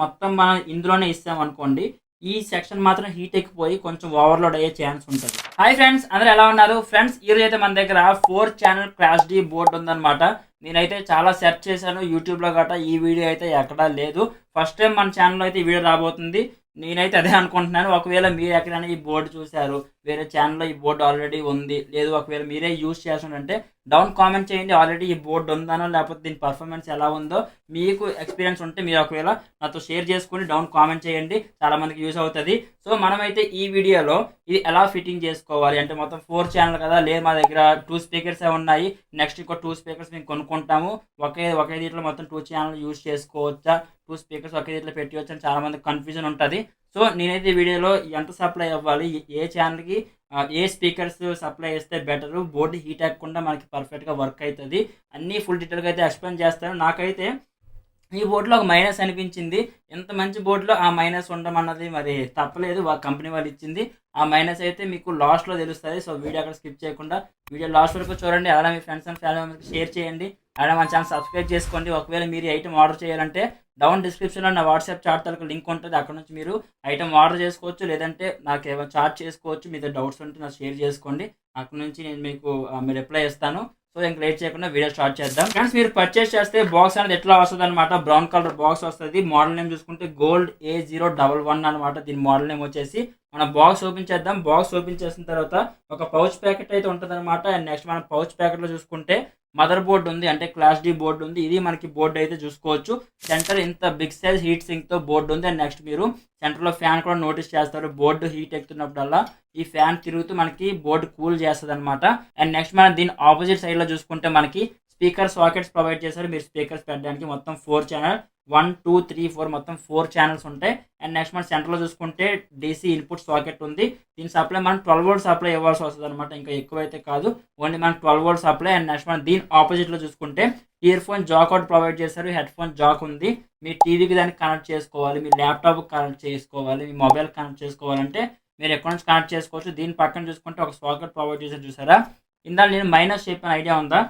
మొత్తం మనం ఇందులోనే ఇస్తామనుకోండి, ఈ సెక్షన్ మాత్రం హీట్ ఎక్కిపోయి కొంచెం ఓవర్లోడ్ అయ్యే ఛాన్స్ ఉంటుంది. హాయ్ ఫ్రెండ్స్, అందరూ ఎలా ఉన్నారు? ఫ్రెండ్స్, ఈరోజు అయితే మన దగ్గర 4 ఛానల్ క్లాస్ డి బోర్డు ఉందన్నమాట. నేనైతే చాలా సెర్చ్ చేశాను యూట్యూబ్లో గట్రా, ఈ వీడియో అయితే ఎక్కడా లేదు. ఫస్ట్ టైం మన ఛానల్లో అయితే ఈ వీడియో రాబోతుంది. నేనైతే అదే అనుకుంటున్నాను. ఒకవేళ మీరు ఎక్కడైనా ఈ బోర్డు చూశారు, వేరే ఛానల్లో ఈ బోర్డు ఆల్రెడీ ఉంది, లేదు ఒకవేళ మీరే యూజ్ చేస్తున్నారంటే డౌన్ కామెంట్ చేయండి. ఆల్రెడీ ఈ బోర్డు ఉందానో లేకపోతే దీని పర్ఫార్మెన్స్ ఎలా ఉందో మీకు ఎక్స్పీరియన్స్ ఉంటే మీరు ఒకవేళ నాతో షేర్ చేసుకుని డౌన్ కామెంట్ చేయండి. చాలా మందికి యూజ్ అవుతుంది. సో మనమైతే ఈ వీడియోలో ఇది ఎలా ఫిట్టింగ్ చేసుకోవాలి అంటే, మొత్తం 4 ఛానల్ కదా, లేదు మా దగ్గర 2 స్పీకర్స్ ఉన్నాయి, నెక్స్ట్ ఇంకో 2 స్పీకర్స్ మేము కొనుక్కుంటాము, ఒకే దీంట్లో మొత్తం 2 ఛానల్ యూజ్ చేసుకోవచ్చా, 2 స్పీకర్స్ ఒకే దీంట్లో పెట్టవచ్చు అని చాలా మంది కన్ఫ్యూజన్ ఉంటుంది. సో నేనైతే ఈ వీడియోలో ఎంత సప్లై అవ్వాలి, ఏ ఛానల్కి ఏ స్పీకర్స్ సప్లై చేస్తే బెటర్, బోర్డు హీట్ అవ్వకుండా మనకి పర్ఫెక్ట్గా వర్క్ అవుతుంది, అన్నీ ఫుల్ డీటెయిల్గా అయితే ఎక్స్ప్లెయిన్ చేస్తాను. నాకైతే ఈ బోర్డులో ఒక మైనస్ అనిపించింది. ఎంత మంచి బోర్డులో ఆ మైనస్ ఉండమన్నది మరి తప్పలేదు, కంపెనీ వాళ్ళు ఇచ్చింది. ఆ మైనస్ అయితే మీకు లాస్ట్లో తెలుస్తుంది. సో వీడియో అక్కడ స్కిప్ చేయకుండా వీడియో లాస్ట్ వరకు చూడండి. అలాగే మీ ఫ్రెండ్స్ అండ్ ఫ్యామిలీ మెంబర్స్కి షేర్ చేయండి. అలాగే మన ఛానల్ సబ్స్క్రైబ్ చేసుకోండి. ఒకవేళ మీరు ఐటమ్ ఆర్డర్ చేయాలంటే డౌన్ డిస్క్రిప్షన్లో నా వాట్సాప్ చాట్ తలకు లింక్ ఉంటుంది, అక్కడ నుంచి మీరు ఐటమ్ ఆర్డర్ చేసుకోవచ్చు, లేదంటే నాకు ఏమైనా చాట్ చేసుకోవచ్చు. మీతో డౌట్స్ ఉంటే నాకు షేర్ చేసుకోండి, అక్కడ నుంచి నేను మీకు రిప్లై ఇస్తాను. సో ఇంక లేట్ చేయకుండా వీడియో స్టార్ట్ చేద్దాం. ఫ్రెండ్స్, మీరు పర్చేస్ చేస్తే బాక్స్ అనేది ఎట్లా వస్తుంది అనమాట, బ్రౌన్ కలర్ బాక్స్ వస్తుంది. మోడల్ నేమ్ చూసుకుంటే గోల్డ్ A011 అనమాట. దీని మోడల్ నేమ్ వచ్చేసి మనం బాక్స్ ఓపెన్ చేద్దాం. బాక్స్ ఓపెన్ చేసిన తర్వాత ఒక పౌచ్ ప్యాకెట్ అయితే ఉంటుంది అనమాట. అండ్ నెక్స్ట్ మనం పౌచ్ ప్యాకెట్లో చూసుకుంటే మదర్ బోర్డు ఉంది, అంటే క్లాస్ డి బోర్డు ఉంది. ఇది మనకి బోర్డు అయితే చూసుకోవచ్చు. సెంటర్ ఇంత బిగ్ సైజ్ హీట్ సింక్తో బోర్డు ఉంది. అండ్ నెక్స్ట్ మీరు సెంటర్లో ఫ్యాన్ కూడా నోటీస్ చేస్తారు. బోర్డు హీట్ ఎక్కుతున్నప్పుడల్లా ఈ ఫ్యాన్ తిరుగుతూ మనకి బోర్డు కూల్ చేస్తుంది అనమాట. అండ్ నెక్స్ట్ మనం దీని ఆపోజిట్ సైడ్లో చూసుకుంటే మనకి స్పీకర్ సాకెట్స్ ప్రొవైడ్ చేశారు. మీరు స్పీకర్స్ పెట్టడానికి మొత్తం 4 ఛానల్ 1 2 3 4 మొత్తం 4 ఛానల్స్ ఉంటాయి. అండ్ నెక్స్ట్ మన సెంటర్లో చూసుకుంటే డీసీ ఇన్పుట్ సాకెట్ ఉంది. దీని సప్లై మనం 12 వోల్ట్ సప్లై ఇవ్వాల్సి వస్తుంది అనమాట, ఇంకా ఎక్కువైతే కాదు, ఓన్లీ మనకి 12 వోల్ట్ సప్లై. అండ్ నెక్స్ట్ మనం దీని ఆపోజిట్లో చూసుకుంటే year phone Jack out provide చేశారు. హెడ్ ఫోన్ జాక్ ఉంది. మీ టీవీకి దానికి కనెక్ట్ చేసుకోవాలి, మీ ల్యాప్టాప్కి కనెక్ట్ చేసుకోవాలి, మీ మొబైల్కి కనెక్ట్ చేసుకోవాలంటే మీరు ఎక్కడి నుంచి కనెక్ట్ చేసుకోవచ్చు. దీని పక్కన చూసుకుంటే ఒక సాకెట్ ప్రొవైడ్ చేశారు, చూసారా. ఇందాక నేను మైనస్ చెప్పిన ఐడియా ఉందా,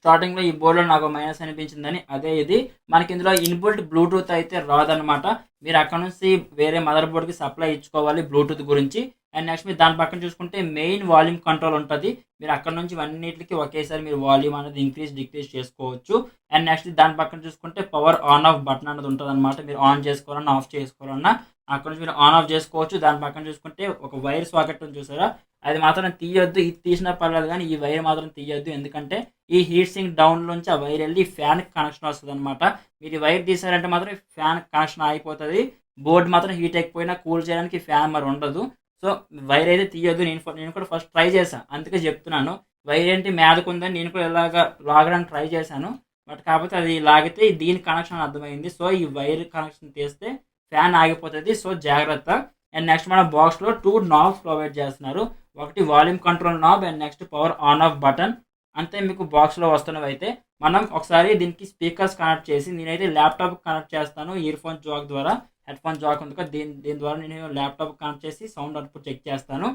స్టార్టింగ్లో ఈ బోర్డులో నాకు మైనస్ అనిపించిందని, అదే ఇది. మనకి ఇందులో ఇన్బుల్ట్ బ్లూటూత్ అయితే రాదనమాట. మీరు అక్కడ నుంచి వేరే మదర్ బోర్డ్కి సప్లై ఇచ్చుకోవాలి బ్లూటూత్ గురించి. అండ్ నెక్స్ట్ మీరు దాని పక్కన చూసుకుంటే మెయిన్ వాల్యూమ్ కంట్రోల్ ఉంటుంది. మీరు అక్కడ నుంచి అన్నిటికీ ఒకేసారి మీరు వాల్యూమ్ అనేది ఇంక్రీజ్ డిక్రీజ్ చేసుకోవచ్చు. అండ్ నెక్స్ట్ దాని పక్కన చూసుకుంటే పవర్ ఆన్ ఆఫ్ బటన్ అనేది ఉంటుంది అనమాట. మీరు ఆన్ చేసుకోవాలన్నా ఆఫ్ చేసుకోవాలన్నా అక్కడ నుంచి మీరు ఆన్ ఆఫ్ చేసుకోవచ్చు. దాని పక్కన చూసుకుంటే ఒక వైర్ సాకెట్ ఉంది, చూసారా, అది మాత్రం తీయొద్దు. ఇది తీసినా పర్లేదు కానీ ఈ వైర్ మాత్రం తీయొద్దు, ఎందుకంటే ఈ హీట్ సింక్ డౌన్ నుంచి ఆ వైర్ వెళ్ళి ఫ్యాన్కి కనెక్షన్ వస్తుంది అనమాట. మీరు వైర్ తీసారంటే మాత్రం ఫ్యాన్ కనెక్షన్ అయిపోతుంది. బోర్డు మాత్రం హీట్ అయిపోయినా కూల్ చేయడానికి ఫ్యాన్ మరి ఉండదు. సో వైర్ అయితే తీయొద్దు. నేను కూడా ఫస్ట్ ట్రై చేశాను, అందుకే చెప్తున్నాను. వైర్ ఏంటి మేదకుందని నేను కూడా ఇలాగా లాగడానికి ట్రై చేశాను, బట్ కాకపోతే అది లాగితే దీని కనెక్షన్ అర్థమైంది. సో ఈ వైర్ కనెక్షన్ తీస్తే ఫ్యాన్ ఆగిపోతుంది. సో జాగ్రత్త. అండ్ నెక్స్ట్ మన బాక్స్లో 2 నాబ్స్ ప్రొవైడ్ చేస్తున్నారు. ఒకటి volume control knob and next power on off button. అంతే మీకు బాక్స్లో వస్తున్నవి. అయితే మనం ఒకసారి దీనికి స్పీకర్స్ కనెక్ట్ చేసి, నేనైతే ల్యాప్టాప్ కనెక్ట్ చేస్తాను ఇయర్ ఫోన్ జాక్ ద్వారా. హెడ్ ఫోన్ జాక్ ఉంది కదా, దీని ద్వారా నేను ల్యాప్టాప్ కనెక్ట్ చేసి సౌండ్ అవుట్పుట్ చెక్ చేస్తాను.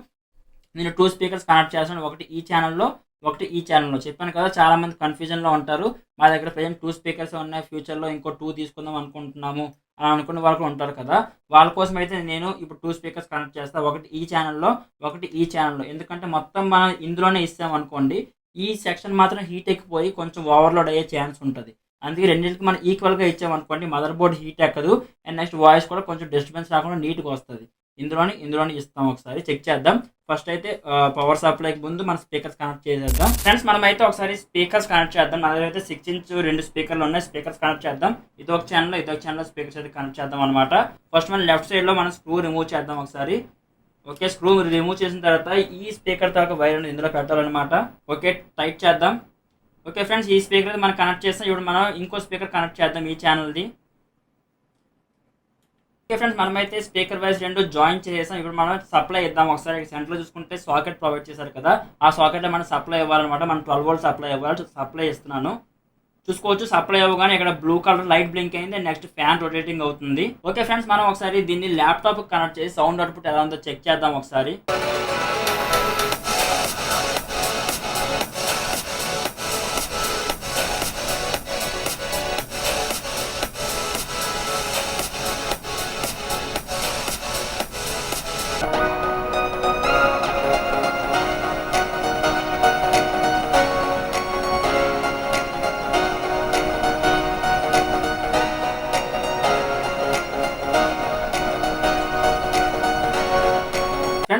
నేను 2 స్పీకర్స్ కనెక్ట్ చేస్తాను, ఒకటి ఈ ఛానల్లో ఒకటి ఈ ఛానల్లో. చెప్పాను కదా, చాలా మంది కన్ఫ్యూజన్లో ఉంటారు. మా దగ్గర ప్రజెంట్ 2 స్పీకర్స్ ఉన్నాయి, ఫ్యూచర్లో ఇంకో 2 తీసుకుందాం అనుకుంటున్నాము అలా అనుకున్న వాళ్ళు ఉంటారు కదా, వాళ్ళ కోసం అయితే నేను ఇప్పుడు 2 స్పీకర్స్ కనెక్ట్ చేస్తాను. ఒకటి ఈ ఛానల్లో ఒకటి ఈ ఛానల్లో. ఎందుకంటే మొత్తం మనం ఇందులోనే ఇస్తామనుకోండి, ఈ సెక్షన్ మాత్రం హీట్ ఎక్కిపోయి కొంచెం ఓవర్లోడ్ అయ్యే ఛాన్స్ ఉంటుంది. అందుకే రెండింటికి మనం ఈక్వల్గా ఇచ్చామనుకోండి, మదర్ బోర్డ్ హీట్ ఎక్కదు. అండ్ నెక్స్ట్ వాయిస్ కూడా కొంచెం డిస్టర్బెన్స్ రాకుండా నీట్గా వస్తుంది. ఇందులోని ఇస్తాం. ఒకసారి చెక్ చేద్దాం. ఫస్ట్ అయితే పవర్ సప్లైకి ముందు మన స్పీకర్స్ కనెక్ట్ చేసేద్దాం. ఫ్రెండ్స్, మనం అయితే ఒకసారి స్పీకర్స్ కనెక్ట్ చేద్దాం. నా దగ్గర అయితే 6 ఇంచ్ 2 స్పీకర్లు ఉన్నాయి. స్పీకర్స్ కనెక్ట్ చేద్దాం. ఇదొక ఛానల్ స్పీకర్స్ అయితే కనెక్ట్ చేద్దాం అనమాట. ఫస్ట్ మనం లెఫ్ట్ సైడ్లో మనం స్క్రూ రిమూవ్ చేద్దాం ఒకసారి. ఓకే, స్క్రూ రిమూవ్ చేసిన తర్వాత ఈ స్పీకర్ తర్వాత వైర్ ఇందులో పెట్టాలన్నమాట. ఓకే, టైట్ చేద్దాం. ఓకే ఫ్రెండ్స్, ఈ స్పీకర్ అయితే మనం కనెక్ట్ చేస్తాం. ఇప్పుడు మనం ఇంకో స్పీకర్ కనెక్ట్ చేద్దాం ఈ ఛానల్ది. ఓకే ఫ్రెండ్స్, మనమైతే స్పీకర్ వైజ్ 2 జాయిన్ చేసాం. ఇప్పుడు మనం సప్లై ఇద్దాం ఒకసారి. సెంటర్లో చూసుకుంటే సాకెట్ ప్రొవైడ్ చేశారు కదా, ఆ సాకెట్లో మనం సప్లై ఇవ్వాలన్నమాట. మనం 12 వోల్ట్ సప్లై ఇవ్వాలి. సప్లై ఇస్తున్నాను, చూసుకోవచ్చు. సప్లై అవ్వగానే ఇక్కడ బ్లూ కలర్ లైట్ బ్లింక్ అయింది. నెక్స్ట్ ఫ్యాన్ రొటేటింగ్ అవుతుంది. ఓకే ఫ్రెండ్స్, మనం ఒకసారి దీన్ని ల్యాప్టాప్ కనెక్ట్ చేసి సౌండ్ అవుట్పుట్ ఎలా ఉందో చెక్ చేద్దాం ఒకసారి.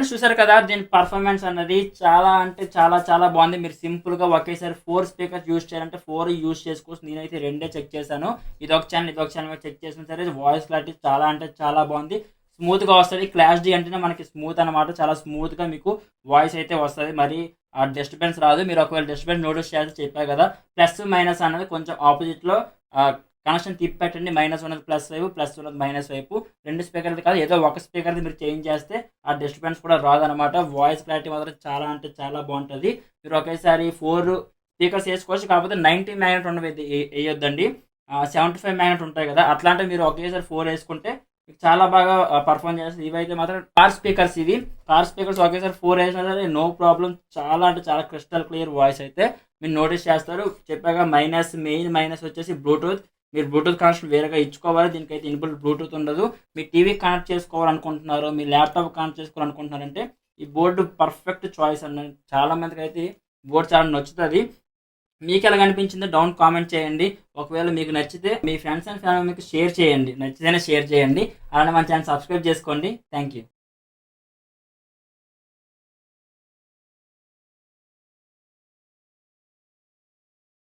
ఫ్రెండ్స్ చూసారు కదా, దీని పర్ఫార్మెన్స్ అన్నది చాలా అంటే చాలా చాలా బాగుంది. మీరు సింపుల్గా ఒకేసారి 4 స్పీకర్స్ యూస్ చేయాలంటే 4 యూస్ చేసుకోవచ్చు. నేనైతే రెండే చెక్ చేశాను, ఇదొక ఛానల్ చెక్ చేసిన సరే వాయిస్ క్లారిటీ చాలా అంటే చాలా బాగుంది. స్మూత్గా వస్తుంది. క్లాస్ డి అంటేనే మనకి స్మూత్ అనమాట, చాలా స్మూత్గా మీకు వాయిస్ అయితే వస్తుంది. మరి ఆ డిస్టర్బెన్స్ రాదు. మీరు ఒకవేళ డిస్టర్బెన్స్ నోటీస్ చేయాల్సి చెప్పారు కదా, ప్లస్ మైనస్ అనేది కొంచెం ఆపోజిట్లో కనెక్షన్ తిప్పి పెట్టండి. మైనస్ ఉన్నది ప్లస్ వైపు, ప్లస్ ఉన్నది మైనస్ వైపు. రెండు స్పీకర్ది కాదు, ఏదో ఒక స్పీకర్ది మీరు చేంజ్ చేస్తే ఆ డిస్టర్బెన్స్ కూడా రాదనమాట. వాయిస్ క్లారిటీ మాత్రం చాలా అంటే చాలా బాగుంటుంది. మీరు ఒకేసారి 4 స్పీకర్స్ వేసుకోవచ్చు, కాకపోతే 90 మ్యాగ్నెట్ ఉన్నవి వేయొద్దండి. 75 మ్యాగ్నెట్ ఉంటాయి కదా, అట్లాంటి మీరు ఒకేసారి 4 వేసుకుంటే చాలా బాగా పర్ఫామ్ చేస్తుంది. ఇవైతే మాత్రం కార్ స్పీకర్స్, ఇవి కార్ స్పీకర్స్ ఒకేసారి 4 వేసినా సరే నో ప్రాబ్లం. చాలా అంటే చాలా క్రిస్టల్ క్లియర్ వాయిస్ అయితే మీరు నోటీస్ చేస్తారు. చెప్పాక మెయిన్ మైనస్ వచ్చేసి బ్లూటూత్. మీరు బ్లూటూత్ కనెక్షన్ వేరేగా ఇచ్చుకోవాలి. దీనికైతే ఇన్బుల్ బ్లూటూత్ ఉండదు. మీ టీవీకి కనెక్ట్ చేసుకోవాలనుకుంటున్నారు, మీ ల్యాప్టాప్ కనెక్ట్ చేసుకోవాలనుకుంటున్నారంటే ఈ బోర్డు పర్ఫెక్ట్ చాయిస్ అండి. చాలా మందికి అయితే బోర్డు చాలా నచ్చుతుంది. మీకు ఎలా అనిపించిందో డౌన్ కామెంట్ చేయండి. ఒకవేళ మీకు నచ్చితే మీ ఫ్రెండ్స్ అండ్ ఫ్యామిలీకి షేర్ చేయండి, నచ్చితేనే షేర్ చేయండి. అలానే మన ఛానల్ సబ్స్క్రైబ్ చేసుకోండి. Thank you.